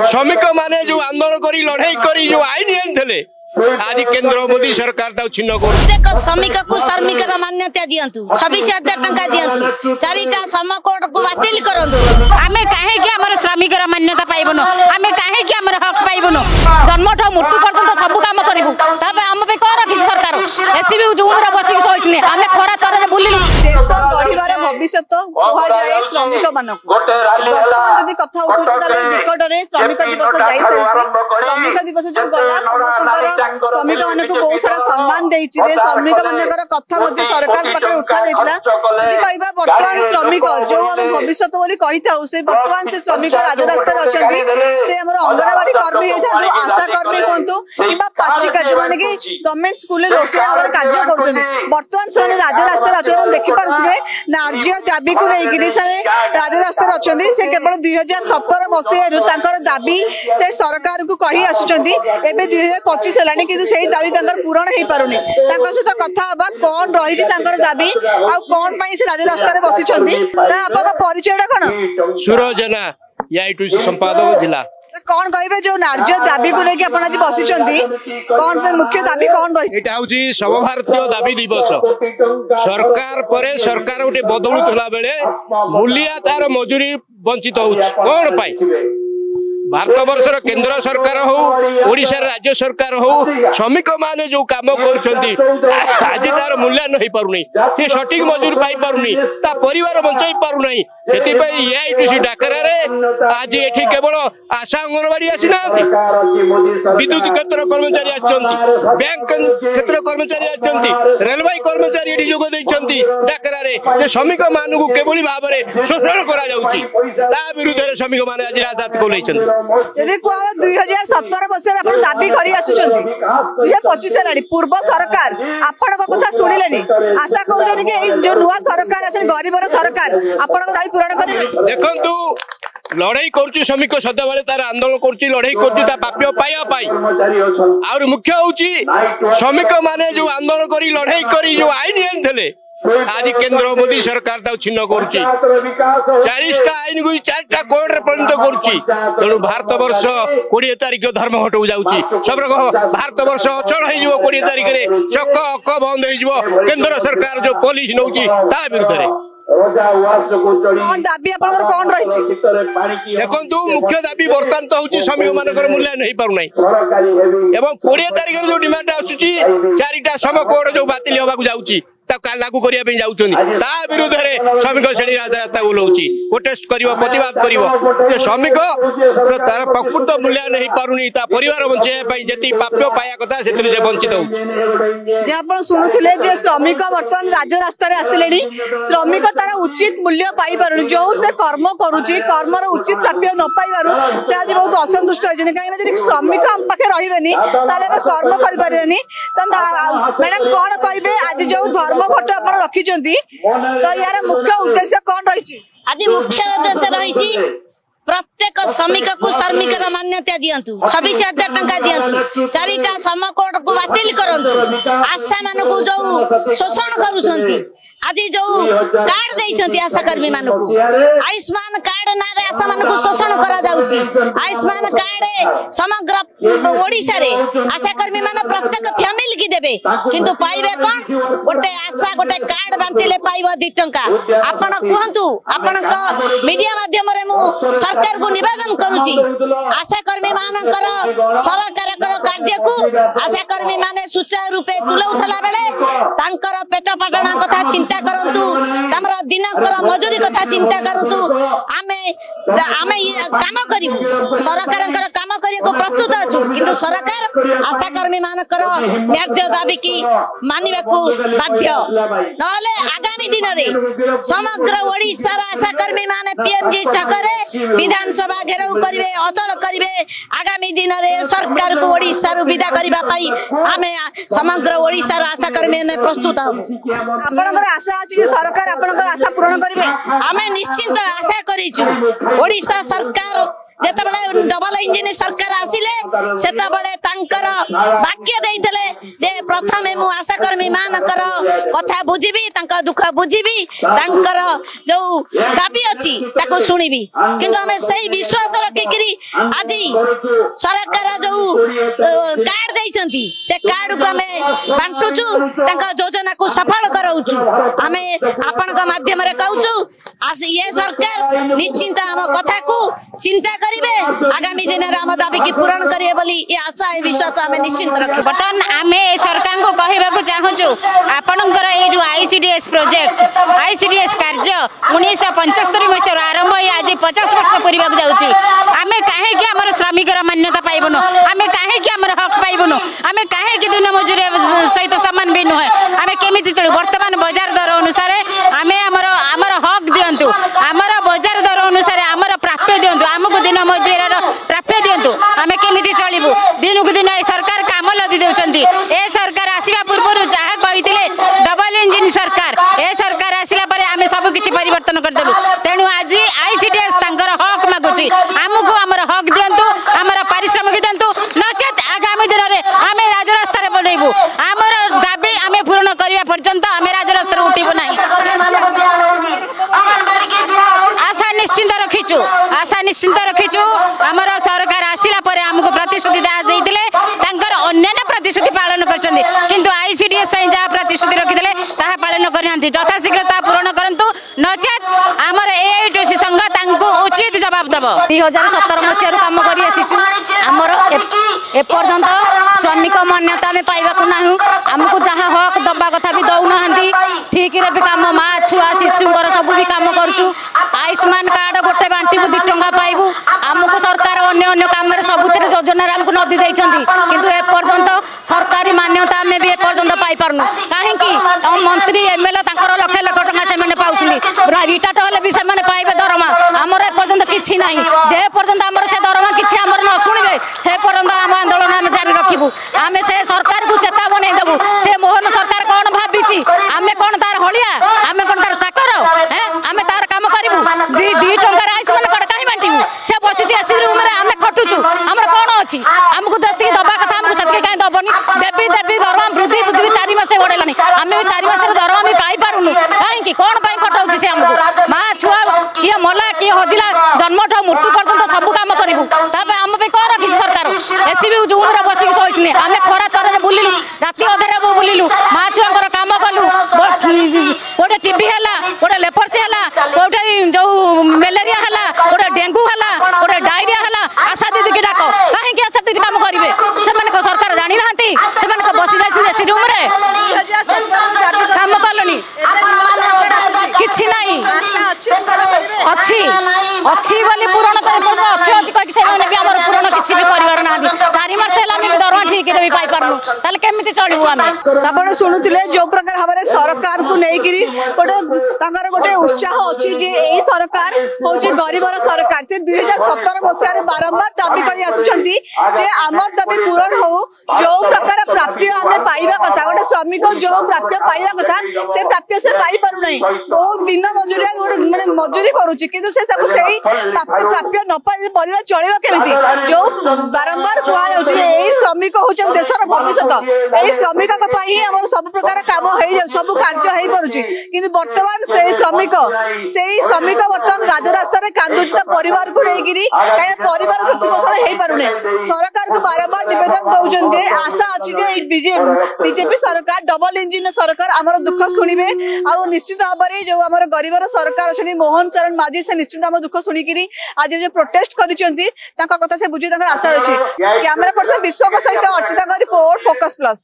श्रमिक माने जो आंदोलन करी लड़ाई करी जो आईन आनी आज केंद्र मोदी सरकार छिन्न कर श्रमिक को श्रमिक मान्यता दिंतु 26,000 टंका दिंतु 4टा समकोड को बातिल करंतु आमे काहे कि हमर श्रमिक मान्यता पाइबनो आमे काहे कि हमर हक पाइबनो जन्मठ मृत्यु पर्यंत सब काम करबु तबे हम पे कर कि सरकार एसीबी जुमरा बसी सोइसने आमे खरा तरह बुलिलु देश गढ़िबार भविष्य कह जाए श्रमिक मानक यदि कथा उठुताले निकट रे श्रमिक दिवस जाई श्रमिक दिवस जो गला समस्त श्रमिक मानक बहुत सारा सम्मान देइछि रे श्रमिक मानकर कथा मध्ये सरकार पाखे उठा देइतला यदि कहबा वर्तमान श्रमिक जो हम भविष्य बोली कहिताउ से वर्तमान से श्रमिक राजरास्ता रे अछंती से हमर अंगनवाड़ी कर्मी हे जादु आशा कर्मी होंतु किबा पाचिका जो माने कि गवर्नमेंट स्कूल रे रोसे हमर कार्य करछन वर्तमान से राजरास्ता रे अछन देखि पारुथिबे नार्जिय दाबी को नै कि से राजरास्ता रे अछंती से केवल 2017 मसिया रु तांकर दाबी से सरकार को कहि आछुचंती एबे 2025 हेलानी कि सेही दाबी तांकर पूरण हे पारुनी तांकर सहित कथा हबा कोन रही तांकर दाबी आ कोन पई से राजरास्ता रे बसिचंती सा आपका परिचयटा कोन सुरजना याइटु संपादक जिला कौन कहे जो नार्जिय दाबी को लेके अपन आज बसिचंती कौन से मुख्य दाबी कौन रही एटा होची सर्वभारतीय दाबी दिवस सरकार परे सरकार उठे बदलुतला बेले मूलिया तार मजूरी वंचित होउछ कोन पाई भारत वर्षर केंद्र सरकार हो ओडिशा राज्य सरकार हो श्रमिक माने जो काम करछंती आज तार मूल्य नहीं पारुनी ये सठिक मजूर पाई पारुनी ता परिवार बंचाई पारुनी सेति पई एआईटीसी डाकरा रे आज एठी केवल आशा अंगनवाड़ी आसीना विद्युत क्षेत्र कर्मचारी आछंती बैंक क्षेत्र कर्मचारी आछंती रेलवे कर्मचारी एठी जोग दैछंती डाकरा रे जे श्रमिक मानकु केवली भाबरे शोषण करा जाउची ता विरुद्ध रे श्रमिक माने आज राजनीति कोलैछंती यदि को 2017 वर्ष अपन दाबी करी आसुचंती 2025 हेलानी पूर्व सरकार आपण को कथा सुनिलेनी आशा करू कि जो नुवा सरकार अछि गरीबर सरकार आपण को दाबी पूर्ण करिवे देखंतु लड़ाई करुची श्रमिक सदाबले तार आंदोलन करुची लड़ाई करुची ता प्राप्य पाइया पाई और मुख्य होची श्रमिक माने जो आंदोलन करी लड़ाई करी जो आईन आनी आज केंद्र मोदी सरकार छिन्न करुची 40टा आईन को 4टा कोड रे परिणत करुची तेणु भारत वर्ष 20 तारिख धर्म हटू जाउची सब भारत वर्ष अचल हो जिवो 20 तारिख रे चक अक बंद हो जिवो केंद्र सरकार जो पुलिस नउची ता विरुद्ध रे कौन दाबी आपनकर कौन रही देखंतु मुख्य दाबी वर्तमान तो होची श्रमिक मानकर मूल्य नहीं पारु नै एवं 20 तारिख रे जो डिमांड आसुची 4टा सम कोड जो बातिल होबाकू जाउची लागू करने विरुद्ध में श्रमिक श्रेणी रास्ता ओह्लौची प्रोटेस्ट कर प्रतिवाद कर श्रमिक तार प्रकृत मूल्य नहीं पारुनी परिवार बचाई जी प्राप्य पाया कथा से वंचित हो शुणुले श्रमिक बर्तमान राज्य रास्तार आसिले श्रमिक तार उचित मूल्य पाई पारुनी जो से कर्म करुच्ची कर्मर उचित प्राप्य न पाइबार से आज बहुत असंतुष्ट होती कहीं श्रमिक आम पाखे रही कर्म कर मैडम कौन कहे आज जो धर्म घट आप रखिंट तो यार मुख्य उद्देश्य कौन रही आज मुख्य उद्देश्य रही प्रत्येक श्रमिक को श्रमिक मान्यता दिंतु 26,000 टंका दिंतु 4टा समकोड को बातिल करंतु आशा मान को जो शोषण करूछंती आज जो कार्ड देइछंती आशा कर्मी मान को आयुष्मान कार्ड ना रे आशा मान को शोषण करा जाउची आयुष्मान कार्ड समग्र ओडिसा रे आशा कर्मी मान प्रत्येक फैमिली की देबे किंतु पाइबे कोन गोटे आशा गोटे कार्ड बांटिले पाइबो 2 टंका आपण कहंतु आपण को मीडिया माध्यम रे मु सरकार को निवेदन करूची आशा कर्मी मानकर सरकार कार्य को आशा कर्मी माने सुचारू रूपे तुलौथला बेले तांकर पेट पाटणा कथा चिंता करंतु तमरा दिनकर मजूरी कथा चिंता करंतु आमे आमे काम करिवु सरकारकर काम करिया को प्रस्तुत अछु किंतु सरकार आशा कर्मी मानकर न्याय दाबी की मानिबा को बाध्य नले आगामी दिन रे समग्र ओडिसा आशा कर्मी माने पीएमजी चकरे विधानसभा घेराव करिवे अचल करिवे आगामी दिन रे सरकार को ओडिसा रु विदा करिबा पई आमे समग्र ओडिसा आशा कर्मी ने प्रस्तुत हबु आपनकर आशा अछि जे सरकार आपनकर आशा पूर्ण करिवे आमे निश्चित आशा करिछु ओडिसा सरकार जेतेबेले डबल इंजिन सरकार आसिले सेतेबेले तांकर वाक्य देइतले जे प्रथमे मु आशाकर्मी मानकर कथा बुझिबी तांका दुख बुझिबी तांकर जो दाबी अछि ताको सुनिबी किंतु हमें सही विश्वास रखिकरी आज सरकार जो कार्ड देइचंती से कार्ड को हमें बांटुचु तांका योजना को सफल कराउचु हमें आपन का माध्यम रे कहउचु आज ये सरकार निश्चिंत हम कथा को चिंता करिवे आगामी दिन रे हम दाबी की पूर्ण करिए बोली ये आशा है विश्वास हमें निश्चिंत रखि बर्तमान आमे सरकार को कहबा को चाहूचु आपनकर ए जो आईसीडीएस प्रोजेक्ट आईसीडीएस कार्य 1975 मसीह आरंभ होई आज 50 वर्ष पूरीबा जाउची आमे काहे कि हमर श्रमिक मान्यता पाइबनो आमे काहे कि हमर हक पाइबनो आमे काहे कि दिन मजूरी सहित समान भी नहे आमे केमिति चलु वर्तमान बाजार दर अनुसार आमे हमर हक दियंतु हमर बाजार दर अनुसार हमर प्राप्य दियंतु हमको दिन मजूरीर प्राप्य दियंतु आमे केमिति चलिबु दिन को दिन सरकार काम लदी देउचंती ए सरकार आसीबा पूर्व जहा कहिथिले डबल इंजिन सरकार ए सरकार आसिला परे आमे सब किछि परिवर्तन कर देलु तेनु आज आईसीडीएस तांकर हक मागुची हमको हमर हक दियंतु हमर पारिश्रमिक दियंतु नचेत आगामी दिन रे आमे राजरास्ता रे बनेबु हमर दाबी आमे पूर्ण करिया पर्यंत आमे राजरास्ता रे उठिबो नाही आशा निश्चिंत रखिचु हमर सरकार आसिला परे हमको प्रतिश्रुति देइतिले तांकर अन्यान्य प्रतिश्रुति पालन करचंदी किंतु आईसीडीएस पई जा प्रतिश्रुति रखिथिले ताहा पालन करनांती यथाशीघ्र ता पूर्ण करंतु नचेत हमर एआईटीसी संघ तांको उचित जवाब दबो 2017 मसिया काम करी आसीचु हमर ए पर्यंत श्रमिक मान्यता में पाइबा को नाही हमको जहां हक दबा कथा भी दउ नहंती ठीक रे भी काम मा छुआ शिशुंकर सब भी काम करचु आयुष्मान कार्ड गोटे बांटी 2 टंका पाइबु हमको सरकार अन्य अन्य काम रे सबुतिर योजना रे हमको नदी दैछंती किंतु ए पर्यंत सरकारी मान्यता में भी ए पर्यंत पाइ पारनु काहे कि हम मंत्री एमएलए तांकर लाख लाख टंका से माने पाउछनी रिटायर्ड होले भी से माने पाइबे दरमा हमर ए पर्यंत किछि नाही जे पर्यंत हमर से दरमा किछि हमर न सुनिबे से पर्यंत हम आंदोलन हम जारी रखिबु आमे से सरकार को चेतावनी देबु से मोहन सरकार कोन भाबिछि आमे कोन तार हलिया आमे कोन तार चाकर हैं आमे तार काम करिबु 2 टंका आयुष्मान कार्ड काहे बांटिबु से बसिछि एसी रूम रे आमे खटुछु हमर कोन अछि हमको जति दबा कथा हमको सतके काहे दबनी देबी दरमा वृद्धि 4 मास ओडेलानी आमे 4 मास रे दरमा भी पाइ पारुनु काहे कि कोन पाइ खटाउछि से हमको मा छुआ किए मला किए हजिला जन्मठ मृत्यु पर्यंत सब काम करिबु ताबे हम पे को रखि सरकार एसी भी रूम रे बसिक सोइछनी आमे खरा तर रे बुलिलु राती अधरे बुलिलु मा छुआंकर काम कलु गोटे टीबी हला गोटे लेपर्सी हला गोटे जो मलेरिया हला गोटे डेंगू हला गोटे डायरिया हला आशा दीदी के डाको काहे कि आशा दीदी काम करिवे से माने को सरकार जानि नहंती से माने को बसि जाइछन एसी रूम रे काम कलनी किछि नाही अच्छी बोली पूरण अच्छी अच्छी कह से भी आम पूरण किसी भी कर ना 4 मास है दरमा ठीक रे भी पाई पारनु ताले केमिति चलबु आमे आपण सुनुतिले जो प्रकार भाबरे सरकार को नेकिरी गोटे तांकर गोटे उत्साह अछि जे एई सरकार होची गरीबर सरकार से 2017 मसिया रे बारंबार दाबी करी आसुचंती जे हमर दाबी पूरण हो जो प्रकार प्राप्य हमें पाइबा कथा गोटे श्रमिक जो प्राप्य पाइबा कथा से प्राप्य से पाई पारु नै बहुत दिन मजूरी माने मजूरी करूची किंतु से ताको सेही प्राप्य न पाई परिवार चलेबा केमिति जो बारंबार कुआ जाउची एई श्रमिक होची देशर भविष्यत एई श्रमिक का पाई हमर सब प्रकार काम हेइ सब कार्य हेइ परुची किंतु वर्तमान सेही श्रमिक वर्तमान राजरास्ता रे कांदुची ता परिवार को लेगिरी काहे परिवार प्रतिपोषण हेइ पारु नै सरकार को बारंबार निवेदन दउजन जे आशा अछि जे बीजेपी सरकार डबल इंजिन सरकार हमर दुख सुनिबे आ निश्चित भाबरे जो हमर गरीबर सरकार अछि मोहन चरण माझी से निश्चित हम दुख सुनिकिरी आज जो प्रोटेस्ट करिसंती ताका कथा से बुझी ताकर आशा अछि कैमरा पर्सन विश्व को सहित अर्चिता का रिपोर्ट फोकस प्लस।